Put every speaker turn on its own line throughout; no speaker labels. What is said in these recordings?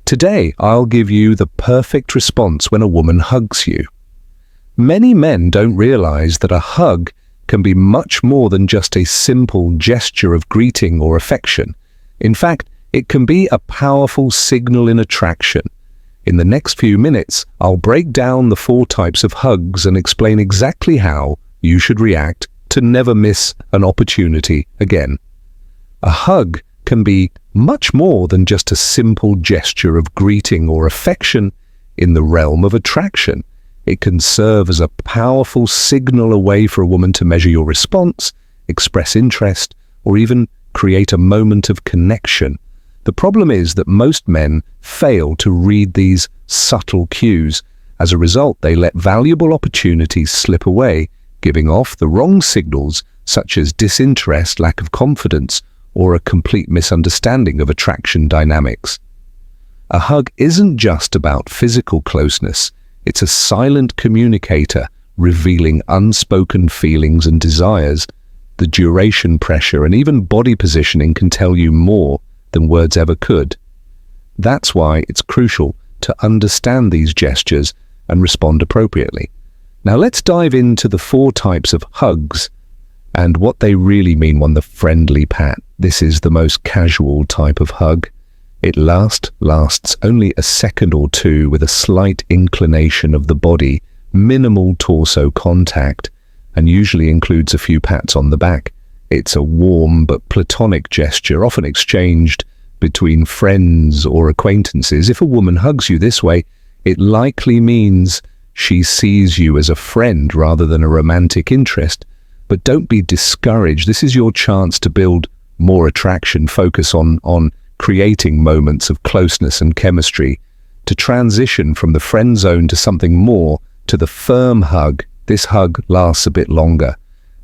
Today, I'll give you the perfect response when a woman hugs you. Many men don't realize that a hug can be much more than just a simple gesture of greeting or affection. In fact, it can be a powerful signal in attraction. In the next few minutes, I'll break down the 4 types of hugs and explain exactly how you should react to never miss an opportunity again. A hug can be much more than just a simple gesture of greeting or affection in the realm of attraction. It can serve as a powerful signal, a way for a woman to measure your response, express interest, or even create a moment of connection. The problem is that most men fail to read these subtle cues. As a result, they let valuable opportunities slip away, giving off the wrong signals such as disinterest, lack of confidence, or a complete misunderstanding of attraction dynamics. A hug isn't just about physical closeness. It's a silent communicator, revealing unspoken feelings and desires. The duration, pressure, and even body positioning can tell you more than words ever could. That's why it's crucial to understand these gestures and respond appropriately. Now let's dive into the 4 types of hugs and what they really mean. The friendly pat. This is the most casual type of hug. It lasts only a second or two with a slight inclination of the body, minimal torso contact, and usually includes a few pats on the back. It's a warm but platonic gesture, often exchanged between friends or acquaintances. If a woman hugs you this way, it likely means she sees you as a friend rather than a romantic interest. But don't be discouraged. This is your chance to build more attraction. Focus on creating moments of closeness and chemistry, to transition from the friend zone to something more, to the firm hug. This hug lasts a bit longer,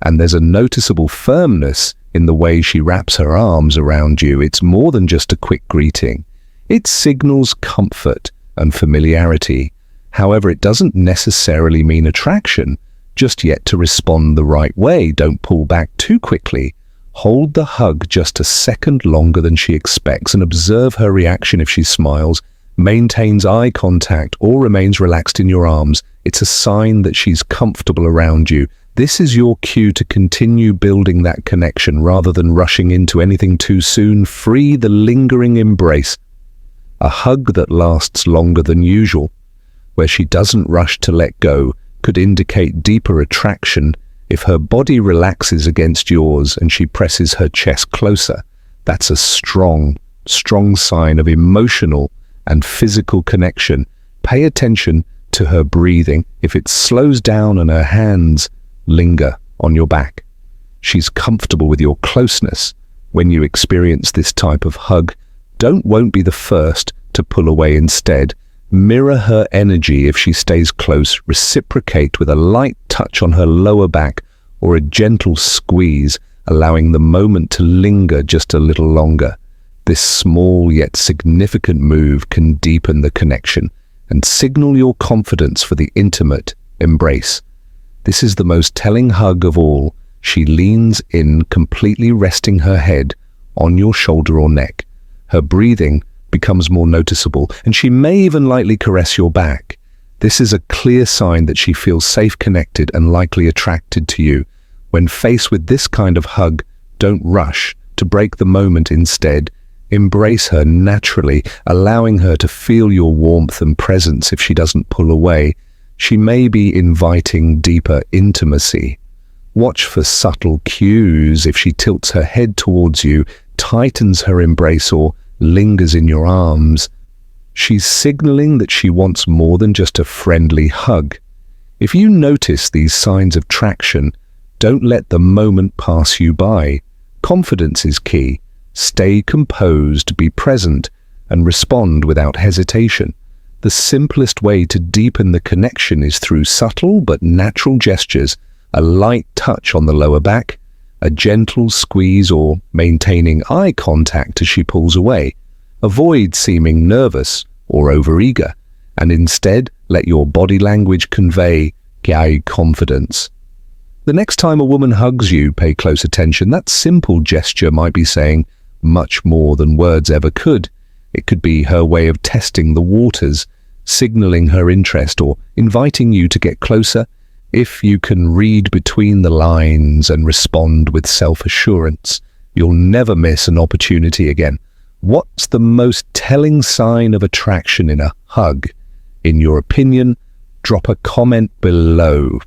and there's a noticeable firmness in the way she wraps her arms around you. It's more than just a quick greeting. It signals comfort and familiarity. However, it doesn't necessarily mean attraction. Just yet to respond the right way. Don't pull back too quickly. Hold the hug just a second longer than she expects and observe her reaction. If she smiles, maintains eye contact, or remains relaxed in your arms, it's a sign that she's comfortable around you. This is your cue to continue building that connection rather than rushing into anything too soon. Free the lingering embrace. A hug that lasts longer than usual, where she doesn't rush to let go, could indicate deeper attraction. If her body relaxes against yours and she presses her chest closer, that's a strong sign of emotional and physical connection. Pay attention to her breathing. If it slows down and her hands linger on your back, she's comfortable with your closeness. When you experience this type of hug, won't be the first to pull away. Instead, mirror her energy. If she stays close, reciprocate with a light touch on her lower back or a gentle squeeze, allowing the moment to linger just a little longer. This small yet significant move can deepen the connection and signal your confidence for the intimate embrace. This is the most telling hug of all. She leans in, completely resting her head on your shoulder or neck. Her breathing becomes more noticeable, and she may even lightly caress your back. This is a clear sign that she feels safe, connected, and likely attracted to you. When faced with this kind of hug, don't rush to break the moment. Instead, embrace her naturally, allowing her to feel your warmth and presence. If she doesn't pull away, she may be inviting deeper intimacy. Watch for subtle cues. If she tilts her head towards you, tightens her embrace, or lingers in your arms, she's signaling that she wants more than just a friendly hug. If you notice these signs of traction, don't let the moment pass you by. Confidence is key. Stay composed, be present, and respond without hesitation. The simplest way to deepen the connection is through subtle but natural gestures, a light touch on the lower back, a gentle squeeze, or maintaining eye contact as she pulls away. Avoid seeming nervous or overeager, and instead let your body language convey confidence. The next time a woman hugs you, pay close attention. That simple gesture might be saying much more than words ever could. It could be her way of testing the waters, signaling her interest, or inviting you to get closer. If you can read between the lines and respond with self-assurance, you'll never miss an opportunity again. What's the most telling sign of attraction in a hug? In your opinion, drop a comment below.